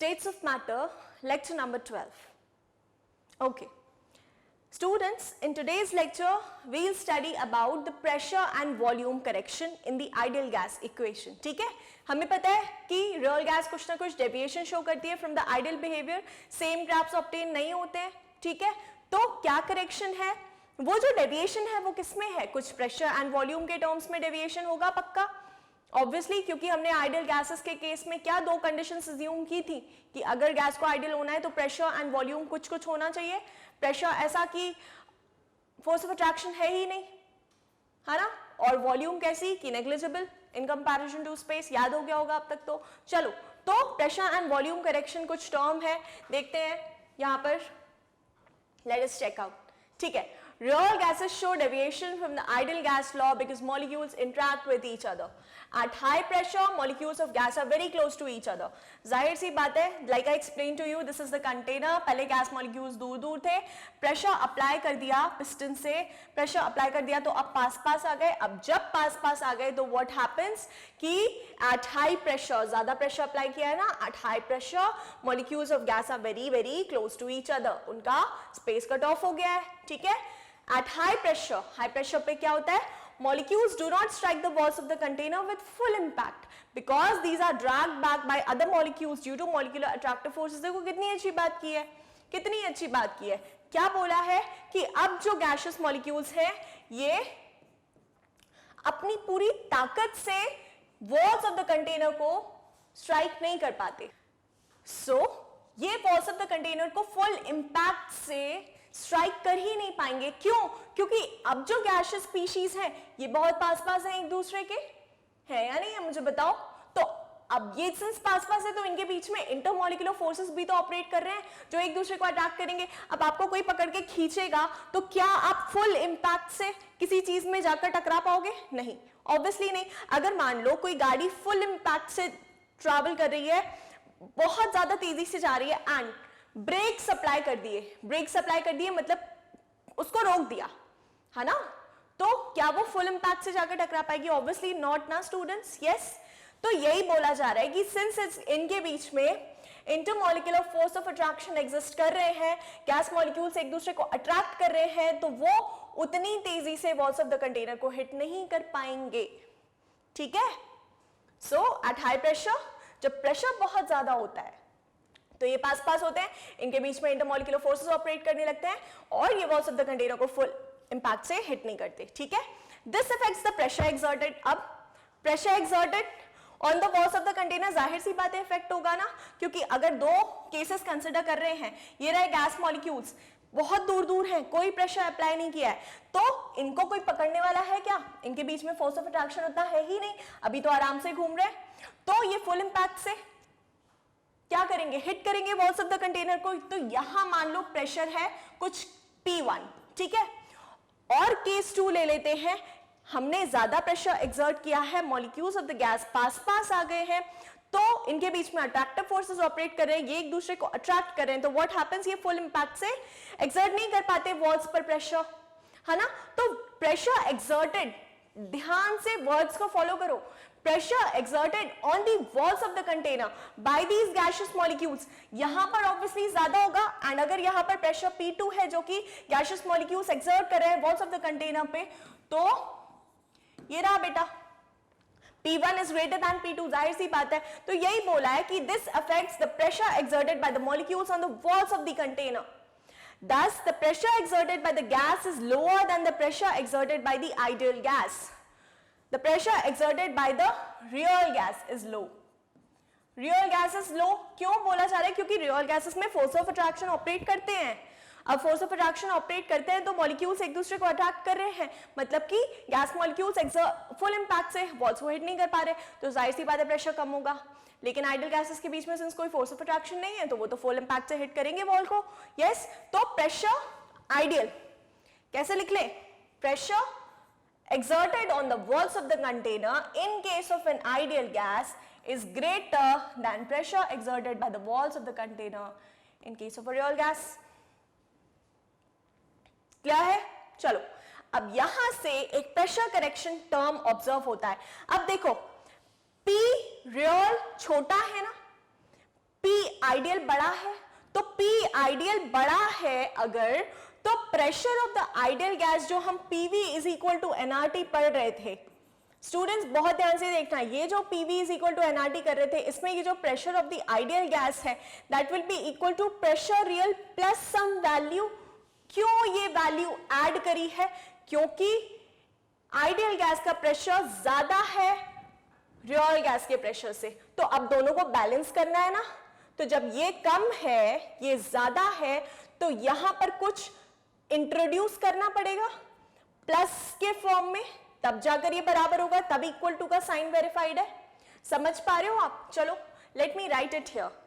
States of matter, lecture number 12. Okay. Students, in today's lecture, we'll study about the pressure and volume correction in the ideal gas equation. ठीक है? हमें पता है कि real gas कुछ ना कुछ deviation show करती है from the ideal behavior, same graphs obtain नहीं होते हैं, ठीक है? तो क्या correction है? वो जो deviation है वो किसमें है? कुछ pressure and volume के terms में deviation होगा पक्का? ऑब्वियसली क्योंकि हमने आइडियल गैसेस के केस में क्या दो कंडीशंस अज्यूम की थी कि अगर गैस को आइडियल होना है तो प्रेशर एंड वॉल्यूम कुछ कुछ होना चाहिए. प्रेशर ऐसा कि फोर्स ऑफ अट्रैक्शन है ही नहीं, है ना, और वॉल्यूम कैसी कि negligible in comparison to space. याद हो गया होगा अब तक. तो चलो, तो प्रेशर एंड वॉल्यूम करेक्शन कुछ टर्म है, देखते हैं यहां पर. Let us check out. ठीक है. Real gases show deviation from the ideal gas law because molecules interact with each other. At high pressure, molecules of gas are very close to each other. जाहिर सी बात है, like I explained to you, this is the container. पहले gas molecules दूर दूर थे, pressure apply कर दिया piston से, pressure apply कर दिया तो अब पास पास आ गए. अब जब पास पास आ गए तो what happens कि at high pressure, ज़्यादा pressure apply किया है ना, at high pressure molecules of gas are very very close to each other. उनका space cut off हो गया है. ठीक है. At high pressure पे क्या होता है? Molecules do not strike the walls of the container with full impact because these are dragged back by other molecules due to molecular attractive forces. देखो कितनी अच्छी बात की है, कितनी अच्छी बात की है. क्या बोला है कि अब जो gaseous molecules हैं ये अपनी पूरी ताकत से walls of the container को strike नहीं कर पाते. So ये walls of the container को full impact से स्ट्राइक कर ही नहीं पाएंगे. क्यों? क्योंकि अब जो गैसियस स्पीशीज हैं ये बहुत पास पास हैं एक दूसरे के, है या नहीं है? मुझे बताओ. तो अब ये सिंस पास पास है तो इनके बीच में इंटरमॉलिक्यूलर फोर्सेस भी तो ऑपरेट कर रहे हैं जो एक दूसरे को अटैक करेंगे. अब आपको कोई पकड़ के खींचेगा तो क्या आप फुल इंपैक्ट से किसी चीज में जाकर टकरा पाओगे? नहीं, ऑब्वियसली नहीं. अगर मान लो कोई गाड़ी फुल इंपैक्ट से ट्रैवल कर रही है, बहुत ज्यादा तेजी से जा रही है एंड ब्रेक सप्लाई कर दिए, मतलब उसको रोक दिया, है ना, तो क्या वो फुल इंपैक्ट से जाकर टकरा पाएगी? ऑब्वियसली नॉट ना स्टूडेंट्स. यस. तो यही बोला जा रहा है कि सिंस इनके बीच में intermolecular force of attraction exist कर रहे हैं, गैस मॉलिक्यूल्स एक दूसरे को अट्रैक्ट कर रहे हैं, तो वो उतनी तेजी से वॉल्स ऑफ द कंटेनर को हिट नहीं कर पाएंगे. ठीक है. सो एट हाई प्रेशर, जब प्रेशर बहुत ज्यादा होता है तो ये पास पास होते हैं, इनके बीच में इंटरमॉलिक्यूलर फोर्सेस ऑपरेट करने लगते हैं और ये वॉल्स ऑफ द कंटेनर को फुल इंपैक्ट से हिट नहीं करते. ठीक है. This affects the pressure exerted. अब pressure exerted on the walls of the container, जाहिर सी बात है इफेक्ट होगा ना, क्योंकि अगर दो केसेस कंसिडर कर रहे हैं, ये रहे गैस मॉलिक्यूल्स बहुत दूर दूर हैं, कोई प्रेशर अप्लाई नहीं किया है, तो इनको कोई पकड़ने वाला है क्या? इनके बीच में फोर्स ऑफ अट्रैक्शन होता है ही नहीं, अभी तो आराम से घूम रहे हैं. तो ये फुल इंपैक्ट से क्या करेंगे? हिट करेंगे वॉल्स ऑफ द कंटेनर को. तो यहां मान लो प्रेशर है कुछ P1, ठीक है, और केस 2 ले लेते हैं. हमने ज्यादा प्रेशर एक्सर्ट किया है, molecules of the gas pass पास आ गए हैं, तो इनके बीच में अट्रैक्टिव फोर्सेस ऑपरेट कर रहे हैं, ये एक दूसरे को अट्रैक्ट कर रहे हैं. तो व्हाट हैपेंस, ये फुल इंपैक्ट से एक्सर्ट नहीं कर पाते वॉल्स पर प्रेशर, है ना. तो प्रेशर एक्सर्टेड, ध्यान से वर्ड्स को फॉलो करो. Pressure exerted on the walls of the container by these gaseous molecules, यहां पर obviously ज्यादा होगा, एंड अगर यहां पर pressure P2 है जो कि gaseous molecules exert कर रहे हैं walls of the container पे, तो ये रहा बेटा P1 is greater than P2. जाहिर सी बात है. तो यही बोला है कि this affects the pressure exerted by the molecules on the walls of the container. Thus, the pressure exerted by the gas is lower than the pressure exerted by the ideal gas. The pressure exerted by the real gas is low. Real gas is low. क्यों बोला जा रहा है? क्योंकि real gases में force of attraction operate करते हैं. अब force of attraction ऑपरेट करते हैं तो मॉलिक्यूल्स एक दूसरे को अट्रैक्ट कर रहे हैं, मतलब कि गैस मॉलिक्यूल्स फुल इंपैक्ट से वॉल्स को हिट नहीं कर पा रहे, तो जाहिर सी बात है प्रेशर कम होगा. लेकिन आइडियल गैसेस के बीच में सिंस कोई फोर्स ऑफ अट्रैक्शन नहीं है तो वो तो फुल इंपैक्ट से हिट करेंगे वॉल को. यस. तो प्रेशर आइडियल कैसे लिख लें? Pressure exerted on the walls of the container in case of an ideal gas is greater than pressure exerted by the walls of the container in case of a real gas. क्या है? चलो, अब यहां से एक pressure correction term observe होता है. अब देखो P रियल छोटा है ना, पी आइडियल बड़ा है, तो पी आइडियल बड़ा है अगर, तो pressure of the ideal gas जो हम PV is equal to NRT पढ़ रहे थे, स्टूडेंट्स बहुत ध्यान से देखना, ये जो PV is equal to NRT कर रहे थे, इसमें ये जो pressure of the ideal gas है that will be equal to pressure real plus some value. क्यों ये वैल्यू ऐड करी है? क्योंकि आइडियल गैस का प्रेशर ज्यादा है रियल गैस के प्रेशर से, तो अब दोनों को बैलेंस करना है ना, तो जब ये कम है ये ज्यादा है, तो यहां पर कुछ इंट्रोड्यूस करना पड़ेगा प्लस के फॉर्म में, तब जाकर ये बराबर होगा, तब इक्वल टू का साइन वेरीफाइड है। समझ पा रहे हो आप? चलो let me right it here.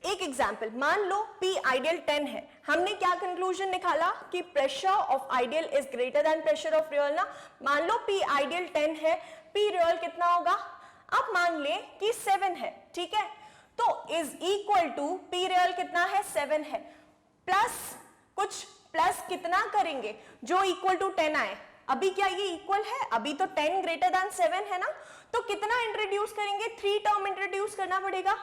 एक एग्जाम्पल, मान लो P आइडियल 10 है, हमने क्या कंक्लूजन निकाला कि pressure of ideal is greater than pressure of real ना। मान लो P आइडियल 10 है, P रियल कितना होगा? अब मान ले कि 7 है, ठीक है, तो is equal to P real कितना है? 7 है, प्लस कुछ प्लस कितना करेंगे जो इक्वल टू 10 आए। अभी क्या ये इक्वल है? अभी तो 10 ग्रेटर देन 7 है ना, तो कितना इंट्रोड्यूस करेंगे? 3 टर्म इंट्रोड्यूस करना पड़ेगा,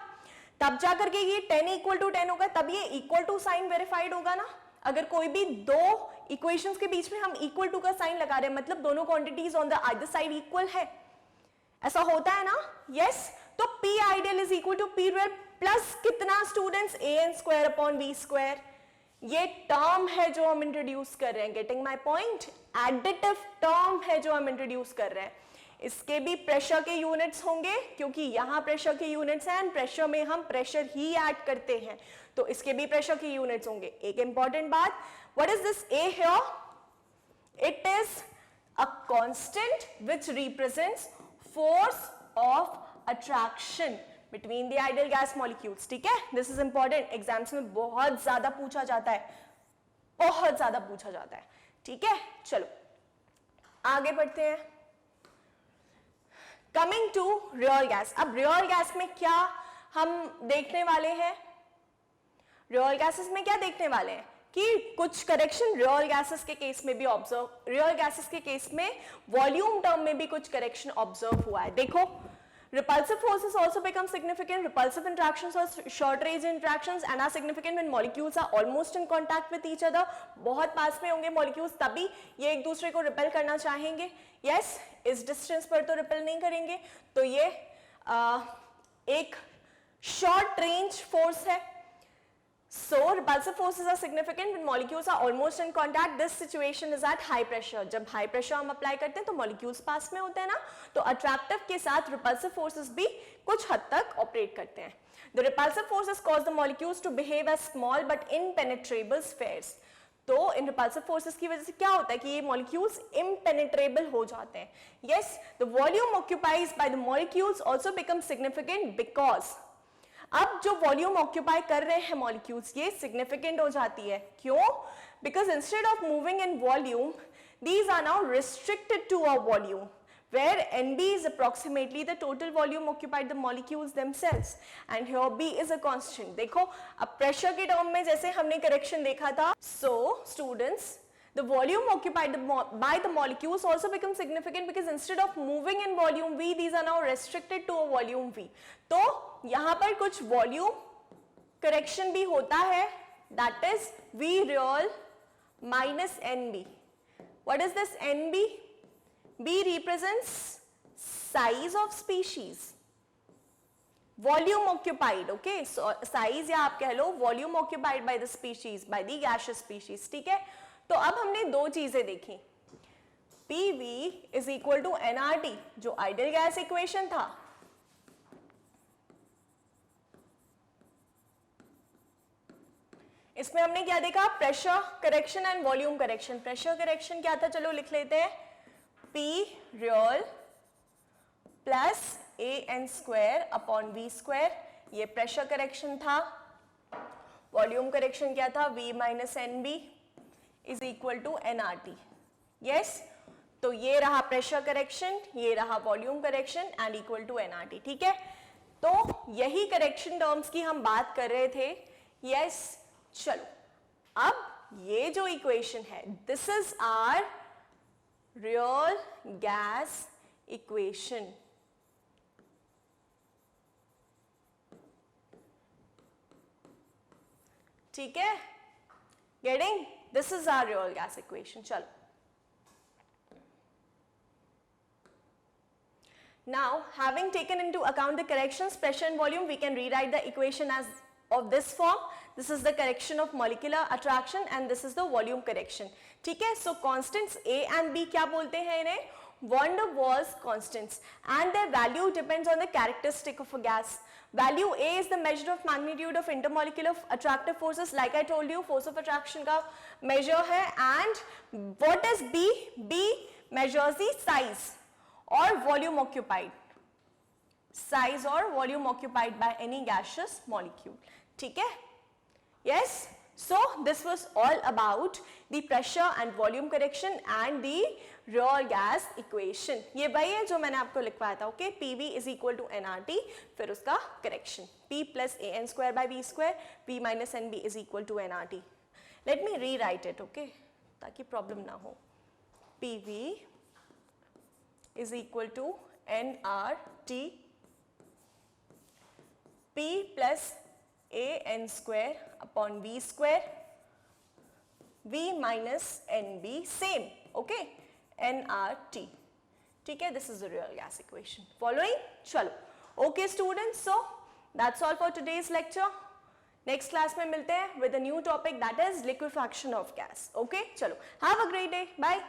तब जाकर के ये 10 इक्वल टू 10 होगा, तब ये इक्वल टू साइन वेरीफाइड होगा ना। अगर कोई भी दो इक्वेशंस के बीच में हम इक्वल टू का साइन लगा रहे हैं, मतलब दोनों quantities on the other side equal है, ऐसा होता है ना? यस, तो P ideal is equal to P real plus कितना students? an square upon v square. ये टर्म है जो हम इंट्रोड्यूस कर रहे हैं, getting my point? Additive term है जो हम इंट्रोड्यूस कर रहे हैं। इसके भी प्रेशर के यूनिट्स होंगे, क्योंकि यहां प्रेशर के यूनिट्स हैं, प्रेशर में हम प्रेशर ही ऐड करते हैं, तो इसके भी प्रेशर के यूनिट्स होंगे। एक इंपॉर्टेंट बात, what is this A here? It is a constant which represents force of attraction between the ideal gas molecules, ठीक है? दिस इज इंपॉर्टेंट, एग्जाम्स में बहुत ज्यादा पूछा जाता है, बहुत ज्यादा पूछा जाता है, ठीक है? चलो आगे बढ़ते हैं। कमिंग टू रियल गैस, अब रियल गैस में क्या हम देखने वाले हैं? रियल गैसेस में क्या देखने वाले हैं कि कुछ करेक्शन रियल गैसेस के केस में भी ऑब्जर्व, रियल गैसेस के केस में वॉल्यूम टर्म में भी कुछ करेक्शन ऑब्जर्व हुआ है। देखो, repulsive forces also become significant. Repulsive interactions or short range interactions and are significant when molecules are almost in contact with each other. बहुत पास में होंगे molecules, तभी ये एक दूसरे को रिपेल करना चाहेंगे। Yes, इस डिस्टेंस पर तो रिपेल नहीं करेंगे, तो ये एक शॉर्ट रेंज फोर्स है। So repulsive forces are significant when molecules are almost in contact. This situation is at high pressure. जब high pressure हम अप्लाई करते हैं तो molecules पास में होते हैं ना, तो attractive के साथ repulsive forces भी कुछ हद तक ऑपरेट करते हैं। The repulsive forces cause the molecules to behave as small but impenetrable spheres. तो इन repulsive forces की वजह से क्या होता है कि ये molecules impenetrable हो जाते हैं। Yes, the volume occupied by the molecules also becomes significant because अब जो वॉल्यूम ऑक्यूपाई कर रहे हैं मॉलिक्यूल्स, ये सिग्निफिकेंट हो जाती है। क्यों? Because instead of moving in volume, these are now restricted to a volume where NB is approximately the total volume occupied the molecules themselves and here B is a constant. देखो, अब pressure के term में जैसे हमने correction देखा था, so students, the volume occupied by the molecules also becomes significant because instead of moving in volume V, these are now restricted to a volume V. तो यहां पर कुछ वॉल्यूम करेक्शन भी होता है, that is V real minus NB. What is this NB? B represents size of species, volume occupied, okay? So size या आप कह लो volume occupied by the species, by the gaseous species, ठीक है? तो अब हमने दो चीजें देखी, PV is equal to nRT जो आइडियल गैस इक्वेशन था, इसमें हमने क्या देखा? Pressure correction and volume correction. Pressure correction क्या था? चलो लिख लेते हैं, P real plus an square upon v square, ये प्रेशर करेक्शन था। वॉल्यूम करेक्शन क्या था? V minus NB is equal to nRT। Yes, तो ये रहा प्रेशर करेक्शन, ये रहा volume correction and equal to nRT, ठीक है? तो यही करेक्शन टर्म्स की हम बात कर रहे थे. यस, चलो अब ये जो इक्वेशन है, this is our real gas equation. ठीक है, getting? This is our real gas equation. चलो, now having taken into account the corrections, pressure and volume, we can rewrite the equation as of this form. This is the correction of molecular attraction and this is the volume correction. ठीक है, so constants A and B क्या बोलते हैं इन्हें? Van der Waals constants, and their value depends on the characteristic of a gas. Value A is the measure of magnitude of intermolecular attractive forces. Like I told you, force of attraction का measure है. And what is B? B measures the size or volume occupied. Size or volume occupied by any gaseous molecule. ठीक है? Yes. So this was all about the pressure and volume correction and the raw gas equation. ये वही है जो मैंने आपको लिखवाया था. Okay, PV is equal to nRT, फिर उसका correction. P plus AN square by V square, P minus NB is equal to nRT. Let me rewrite it, okay, ताकि problem ना हो. PV is equal to nRT, P plus AN square upon V square, V minus NB, same, okay, nRT. ठीक है, this is the real gas equation. Following? चलो, okay students, so that's all for today's lecture. Next class में मिलते हैं with a new topic, that is liquefaction of gas. Okay, चलो, have a great day, bye.